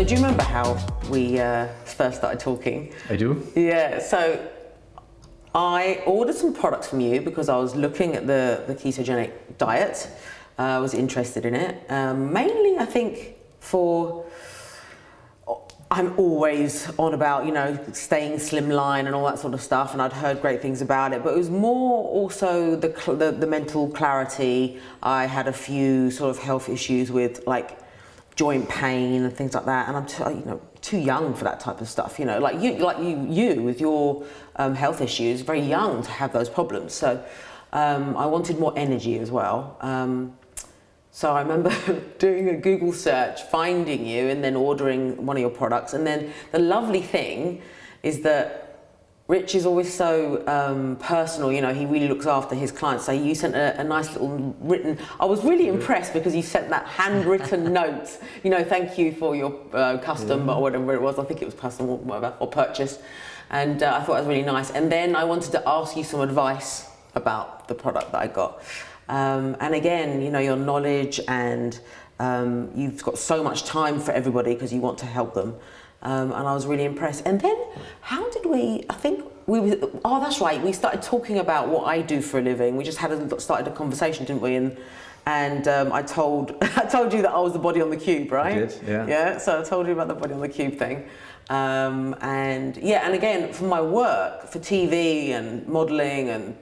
do you remember how we first started talking? I do. Yeah, so I ordered some products from you because I was looking at the ketogenic diet. I was interested in it. Mainly, I think, I'm always on about, staying slimline and all that sort of stuff, and I'd heard great things about it, but it was more also the mental clarity. I had a few sort of health issues with like joint pain and things like that, and I'm too young for that type of stuff. Like you with your health issues, very young to have those problems. So I wanted more energy as well. So I remember doing a Google search, finding you, and then ordering one of your products. And then the lovely thing is that Rich is always so personal. He really looks after his clients. So you sent a nice little written. I was really impressed because you sent that handwritten note. Thank you for your custom or whatever it was. I think it was custom or whatever, or purchase. And I thought it was really nice. And then I wanted to ask you some advice about the product that I got. And again, your knowledge and you've got so much time for everybody because you want to help them. And I was really impressed. And then how did oh, that's right. We started talking about what I do for a living. We just started a conversation, didn't we? And I told you that I was the body on the cube, right? You did, yeah. Yeah, so I told you about the body on the cube thing. And again, for my work, for TV and modeling and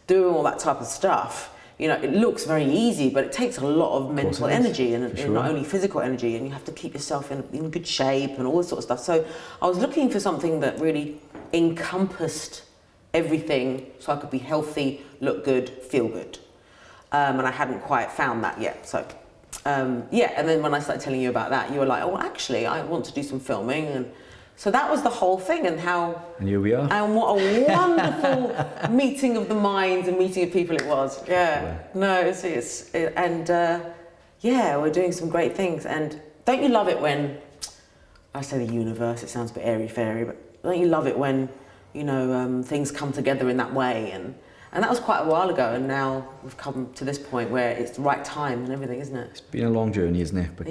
doing all that type of stuff, it looks very easy, but it takes a lot of mental energy and not only physical energy, and you have to keep yourself in good shape and all this sort of stuff. So I was looking for something that really encompassed everything so I could be healthy, look good, feel good. And I hadn't quite found that yet. So, and then when I started telling you about that, you were like, oh, actually, I want to do some filming. And so that was the whole thing, and here we are. And what a wonderful meeting of the minds and meeting of people it was. Yeah. No, we're doing some great things. And don't you love it when, I say the universe, it sounds a bit airy-fairy, but don't you love it when, things come together in that way? And that was quite a while ago, and now we've come to this point where it's the right time and everything, isn't it? It's been a long journey, isn't it? But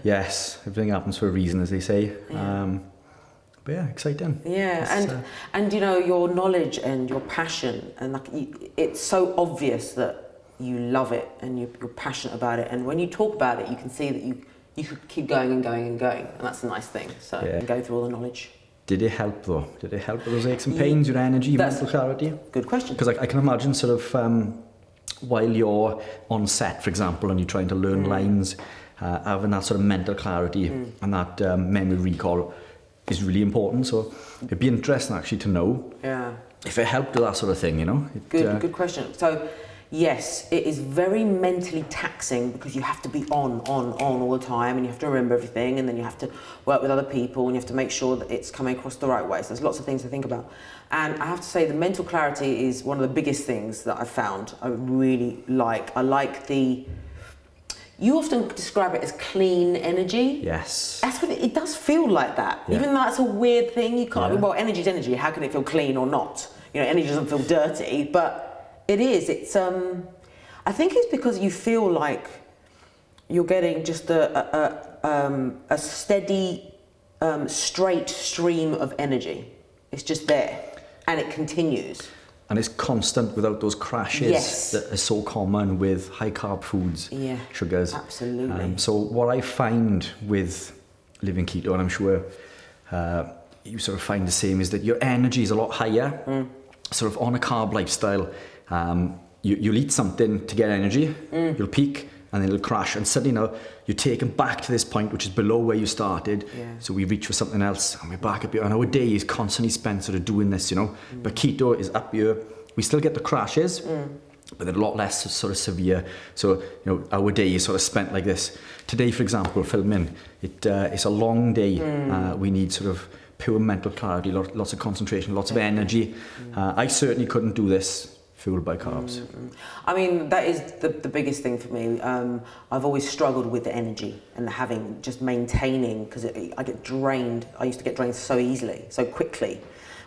yes, everything happens for a reason, as they say. Yeah. But yeah, exciting. Yeah, and your knowledge and your passion, and it's so obvious that you love it and you're passionate about it. And when you talk about it, you can see that you could keep going and going and going, and that's a nice thing. So go through all the knowledge. Did it help though? Did it help with those aches and pains, your energy, mental clarity? Good question. Because I can imagine sort of while you're on set, for example, and you're trying to learn lines, having that sort of mental clarity and that memory recall is really important. So it'd be interesting actually to know if it helped with that sort of thing, Good question. So yes, it is very mentally taxing because you have to be on all the time, and you have to remember everything, and then you have to work with other people, and you have to make sure that it's coming across the right way. So there's lots of things to think about. And I have to say the mental clarity is one of the biggest things that I've found I really like. I like you often describe it as clean energy. Yes. That's what it does feel like that. Yeah. Even though that's a weird thing, you can't, well, energy's energy, how can it feel clean or not? Energy doesn't feel dirty, but it is. It's, I think it's because you feel like you're getting just a steady, straight stream of energy. It's just there, and it continues. And it's constant without those crashes that are so common with high carb foods, sugars. Absolutely. So what I find with living keto, and I'm sure you sort of find the same, is that your energy is a lot higher. Sort of on a carb lifestyle, you'll eat something to get energy, you'll peak, and then it'll crash. And suddenly now you're taken back to this point which is below where you started. So we reach for something else and we're back up here. And our day is constantly spent sort of doing this, But keto is up here. We still get the crashes, but they're a lot less sort of severe. So, our day is sort of spent like this. Today, for example, filming, it's a long day. We need sort of pure mental clarity, lots of concentration, lots of energy. I certainly couldn't do this fueled by carbs. I mean, that is the biggest thing for me. I've always struggled with the energy and just maintaining, because I get drained. I used to get drained so easily, so quickly,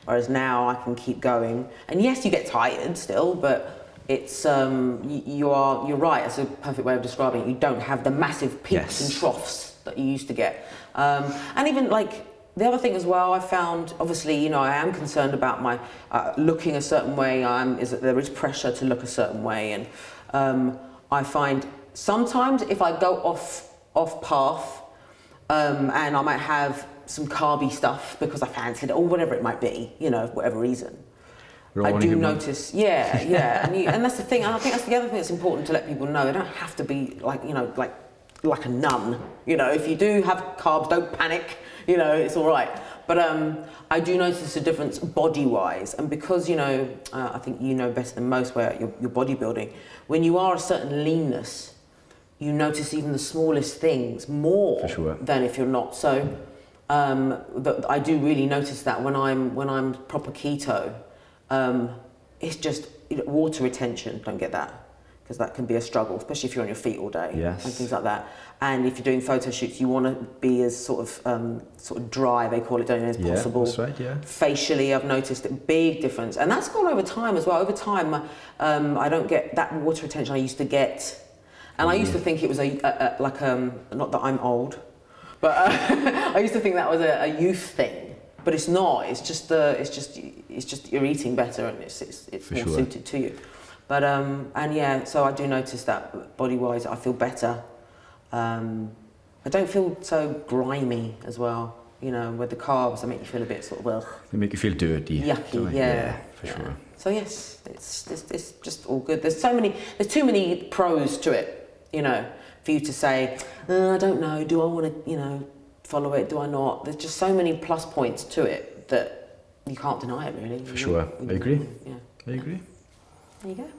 whereas now I can keep going. And yes, you get tired still, but it's you're right. It's a perfect way of describing it. You don't have the massive peaks and troughs that you used to get. And even like the other thing as well, I found, obviously, you know, I am concerned about my looking a certain way. There is pressure to look a certain way, and I find sometimes if I go off path, and I might have some carby stuff because I fancied it or whatever it might be, you know, for whatever reason. I do notice, yeah, and that's the thing. And I think that's the other thing that's important to let people know. They don't have to be like, you know, like a nun. You know, if you do have carbs, don't panic. You know, it's all right. But I do notice a difference body-wise, and because, you know, I think you know better than most where you're bodybuilding. When you are a certain leanness, you notice even the smallest things more than if you're not. So I do really notice that when I'm proper keto. It's just, you know, water retention, don't get that, because that can be a struggle, especially if you're on your feet all day and things like that. And if you're doing photo shoots, you want to be as sort of dry, they call it, don't you, as possible. That's right, yeah. Facially, I've noticed a big difference, and that's gone over time as well. Over time, I don't get that water retention I used to get, and I used to think it was not that I'm old, but I used to think that was a youth thing. But it's not. It's just you're eating better, and it's more suited to you. But and yeah, so I do notice that body-wise, I feel better. I don't feel so grimy as well. You know, with the carbs, they make you feel a bit sort of They make you feel dirty. Yucky, yeah, for sure. So yes, it's just all good. There's too many pros to it. You know, for you to say, I don't know, do I want to, you know, follow it, do I not? There's just so many plus points to it that you can't deny it, really. For sure. I agree. Yeah. I agree. There you go.